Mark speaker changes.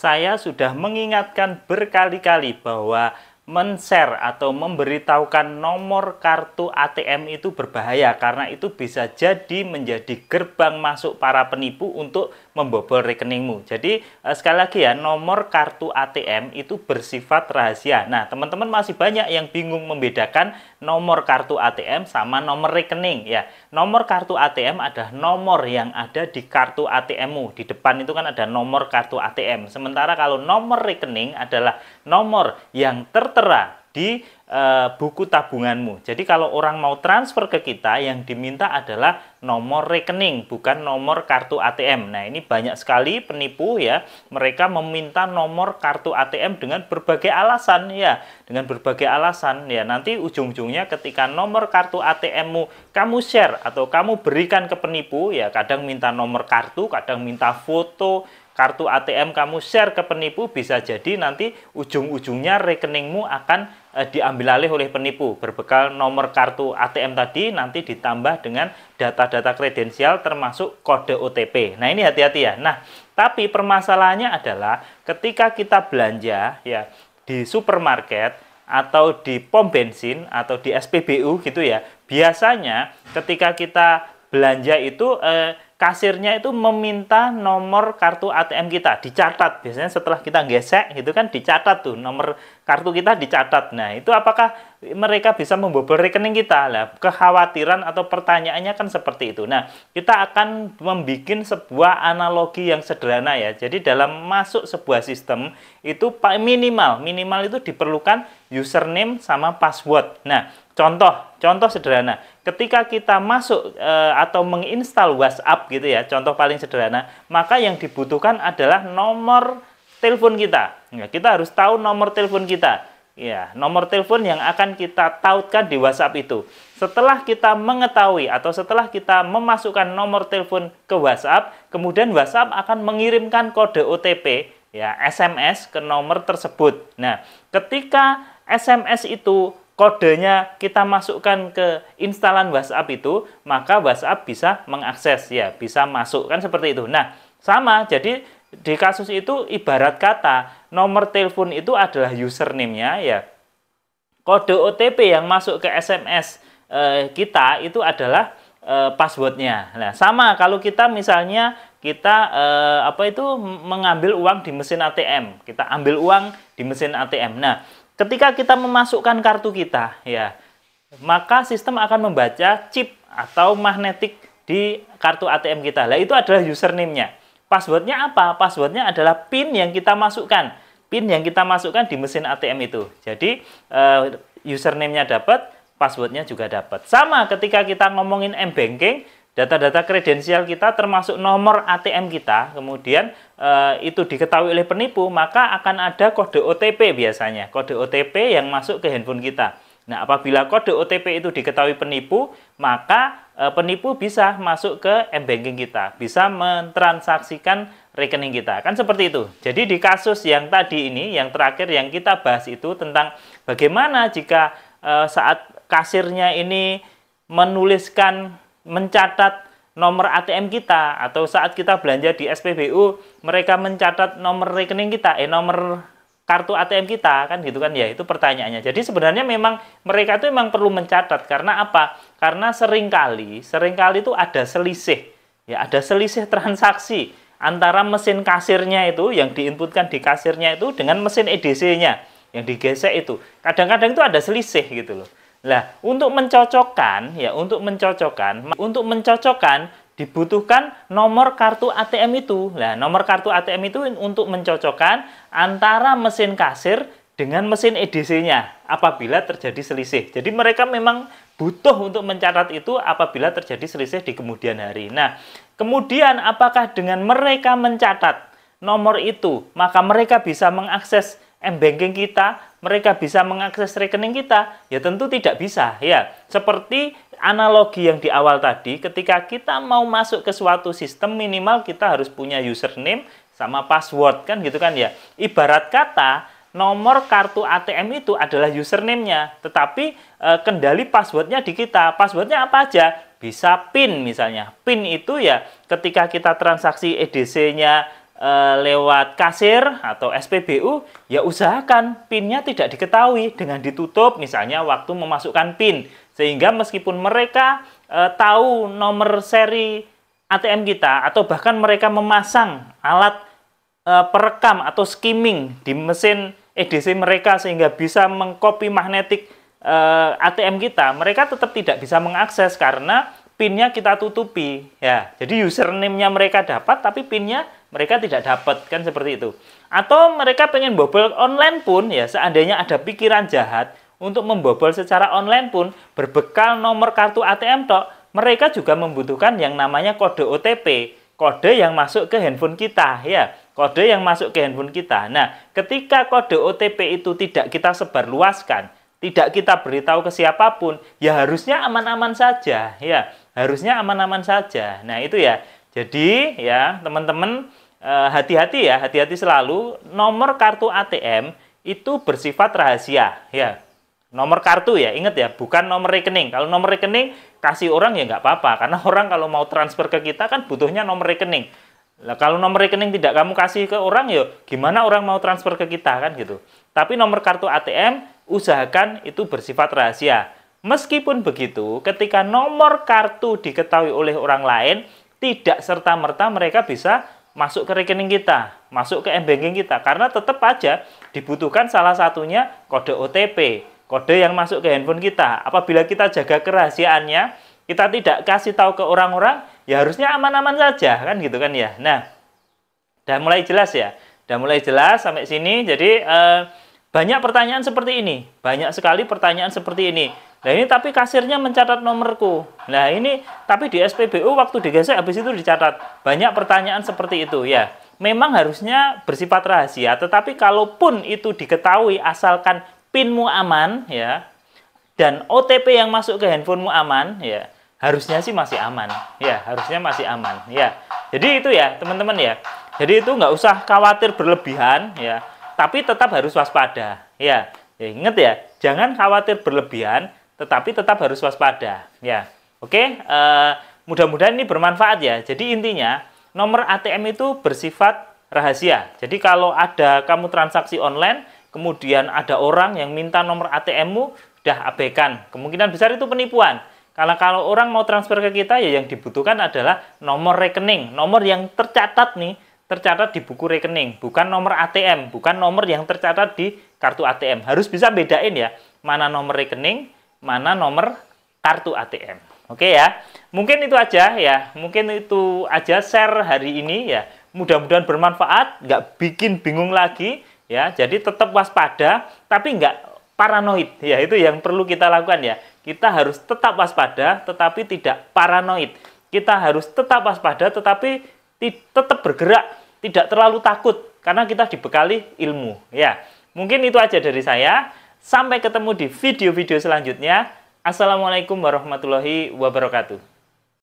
Speaker 1: saya sudah mengingatkan berkali-kali bahwa men-share atau memberitahukan nomor kartu ATM itu berbahaya karena itu bisa jadi menjadi gerbang masuk para penipu untuk membobol rekeningmu. Jadi sekali lagi ya, nomor kartu ATM itu bersifat rahasia. Nah, teman-teman masih banyak yang bingung membedakan nomor kartu ATM sama nomor rekening ya. Nomor kartu ATM adalah nomor yang ada di kartu ATM-mu. Di depan itu kan ada nomor kartu ATM. Sementara kalau nomor rekening adalah nomor yang tertera di buku tabunganmu. Jadi kalau orang mau transfer ke kita, yang diminta adalah nomor rekening, bukan nomor kartu ATM. Nah, ini banyak sekali penipu ya. Mereka meminta nomor kartu ATM dengan berbagai alasan ya. Dengan berbagai alasan ya. Nanti ujung-ujungnya ketika nomor kartu ATM-mu kamu share atau kamu berikan ke penipu ya, kadang minta nomor kartu, kadang minta foto kartu ATM kamu share ke penipu, bisa jadi nanti ujung-ujungnya rekeningmu akan diambil alih oleh penipu. Berbekal nomor kartu ATM tadi nanti ditambah dengan data-data kredensial termasuk kode OTP. Nah, ini hati-hati ya. Nah, tapi permasalahannya adalah ketika kita belanja ya di supermarket atau di pom bensin atau di SPBU gitu ya, biasanya ketika kita belanja itu kasirnya itu meminta nomor kartu ATM kita dicatat. Biasanya setelah kita gesek gitu kan dicatat tuh nomor kartu kita dicatat. Nah, itu apakah mereka bisa membobol rekening kita? Lah, kekhawatiran atau pertanyaannya kan seperti itu. Nah, kita akan membuat sebuah analogi yang sederhana ya. Jadi dalam masuk sebuah sistem itu minimal itu diperlukan username sama password. Nah, contoh sederhana, ketika kita masuk atau menginstal WhatsApp gitu ya, contoh paling sederhana, maka yang dibutuhkan adalah nomor telepon kita. Ya, kita harus tahu nomor telepon kita. Ya, nomor telepon yang akan kita tautkan di WhatsApp itu. Setelah kita mengetahui atau setelah kita memasukkan nomor telepon ke WhatsApp, kemudian WhatsApp akan mengirimkan kode OTP ya, SMS ke nomor tersebut. Nah, ketika SMS itu kodenya kita masukkan ke instalan WhatsApp itu, maka WhatsApp bisa mengakses ya, bisa masuk kan seperti itu. Nah, sama, jadi di kasus itu ibarat kata nomor telepon itu adalah username-nya ya. Kode OTP yang masuk ke SMS kita itu adalah password-nya. Nah, sama kalau kita misalnya kita mengambil uang di mesin ATM. Kita ambil uang di mesin ATM. Nah, ketika kita memasukkan kartu kita ya, maka sistem akan membaca chip atau magnetik di kartu ATM kita. Nah, itu adalah username-nya. Passwordnya apa? Passwordnya adalah PIN yang kita masukkan. PIN yang kita masukkan di mesin ATM itu. Jadi username-nya dapat, passwordnya juga dapat. Sama ketika kita ngomongin M-Banking, data-data kredensial kita termasuk nomor ATM kita, kemudian itu diketahui oleh penipu, maka akan ada kode OTP biasanya. Kode OTP yang masuk ke handphone kita. Nah, apabila kode OTP itu diketahui penipu, maka penipu bisa masuk ke M-Banking kita, bisa mentransaksikan rekening kita. Kan seperti itu. Jadi di kasus yang tadi ini, yang terakhir yang kita bahas itu tentang bagaimana jika saat kasirnya ini mencatat nomor ATM kita, atau saat kita belanja di SPBU, mereka mencatat nomor rekening kita, nomor kartu ATM kita, kan gitu kan ya, itu pertanyaannya. Jadi sebenarnya memang mereka itu memang perlu mencatat, karena apa? Karena seringkali itu ada selisih, ya ada selisih transaksi antara mesin kasirnya itu yang diinputkan di kasirnya itu dengan mesin EDC-nya yang digesek itu. Kadang-kadang itu ada selisih gitu loh. Nah, untuk mencocokkan dibutuhkan nomor kartu ATM itu. Nah, nomor kartu ATM itu untuk mencocokkan antara mesin kasir dengan mesin EDC-nya apabila terjadi selisih. Jadi mereka memang butuh untuk mencatat itu apabila terjadi selisih di kemudian hari. Nah, kemudian apakah dengan mereka mencatat nomor itu, maka mereka bisa mengakses M-Banking kita, mereka bisa mengakses rekening kita? Ya tentu tidak bisa ya. Seperti analogi yang di awal tadi, ketika kita mau masuk ke suatu sistem, minimal kita harus punya username sama password, kan gitu kan ya. Ibarat kata nomor kartu ATM itu adalah username-nya, tetapi kendali passwordnya di kita. Passwordnya apa aja? Bisa PIN misalnya. PIN itu ya ketika kita transaksi EDC-nya lewat kasir atau SPBU, ya usahakan PIN-nya tidak diketahui dengan ditutup misalnya waktu memasukkan PIN. Sehingga meskipun mereka tahu nomor seri ATM kita atau bahkan mereka memasang alat perekam atau skimming di mesin EDC mereka sehingga bisa mengcopy magnetik ATM kita, mereka tetap tidak bisa mengakses karena PIN-nya kita tutupi ya. Jadi username-nya mereka dapat tapi PIN-nya mereka tidak dapat, kan seperti itu. Atau mereka pengen bobol online pun ya, seandainya ada pikiran jahat untuk membobol secara online pun berbekal nomor kartu ATM tok, mereka juga membutuhkan yang namanya kode OTP, kode yang masuk ke handphone kita ya, kode yang masuk ke handphone kita. Nah, ketika kode OTP itu tidak kita sebarluaskan, tidak kita beritahu ke siapapun, ya harusnya aman-aman saja ya, harusnya aman-aman saja. Nah, itu ya. Jadi ya, teman-teman hati-hati ya, hati-hati selalu. Nomor kartu ATM itu bersifat rahasia ya. Nomor kartu ya, ingat ya, bukan nomor rekening. Kalau nomor rekening kasih orang ya nggak apa-apa, karena orang kalau mau transfer ke kita kan butuhnya nomor rekening. Nah, kalau nomor rekening tidak kamu kasih ke orang, ya gimana orang mau transfer ke kita kan gitu. Tapi nomor kartu ATM usahakan itu bersifat rahasia. Meskipun begitu, ketika nomor kartu diketahui oleh orang lain, tidak serta-merta mereka bisa masuk ke rekening kita, masuk ke m-banking kita, karena tetap aja dibutuhkan salah satunya kode OTP, kode yang masuk ke handphone kita. Apabila kita jaga kerahasiaannya, kita tidak kasih tahu ke orang-orang, ya harusnya aman-aman saja kan gitu kan ya. Nah, udah mulai jelas ya, udah mulai jelas sampai sini. Jadi banyak pertanyaan seperti ini, banyak sekali pertanyaan seperti ini. Nah ini tapi kasirnya mencatat nomorku. Nah ini tapi di SPBU waktu digesek habis itu dicatat. Banyak pertanyaan seperti itu ya. Memang harusnya bersifat rahasia, tetapi kalaupun itu diketahui asalkan PIN-mu aman ya, dan OTP yang masuk ke handphonemu aman ya, harusnya sih masih aman ya, harusnya masih aman ya. Jadi itu ya teman-teman ya. Jadi itu nggak usah khawatir berlebihan ya, tapi tetap harus waspada ya. Ya ingat ya, jangan khawatir berlebihan, tetapi tetap harus waspada ya. Oke, mudah-mudahan ini bermanfaat ya. Jadi intinya nomor ATM itu bersifat rahasia. Jadi kalau ada kamu transaksi online, kemudian ada orang yang minta nomor ATM-mu, udah abaikan. Kemungkinan besar itu penipuan. Karena kalau orang mau transfer ke kita, ya yang dibutuhkan adalah nomor rekening, nomor yang tercatat nih, tercatat di buku rekening, bukan nomor ATM, bukan nomor yang tercatat di kartu ATM. Harus bisa bedain ya, mana nomor rekening, mana nomor kartu ATM. Oke ya, mungkin itu aja ya, mungkin itu aja share hari ini ya. Mudah-mudahan bermanfaat, nggak bikin bingung lagi ya. Jadi tetap waspada, tapi nggak paranoid ya. Itu yang perlu kita lakukan ya. Kita harus tetap waspada, tetapi tidak paranoid. Kita harus tetap waspada, tetapi tetap bergerak, tidak terlalu takut karena kita dibekali ilmu ya. Mungkin itu aja dari saya. Sampai ketemu di video-video selanjutnya. Assalamualaikum warahmatullahi wabarakatuh.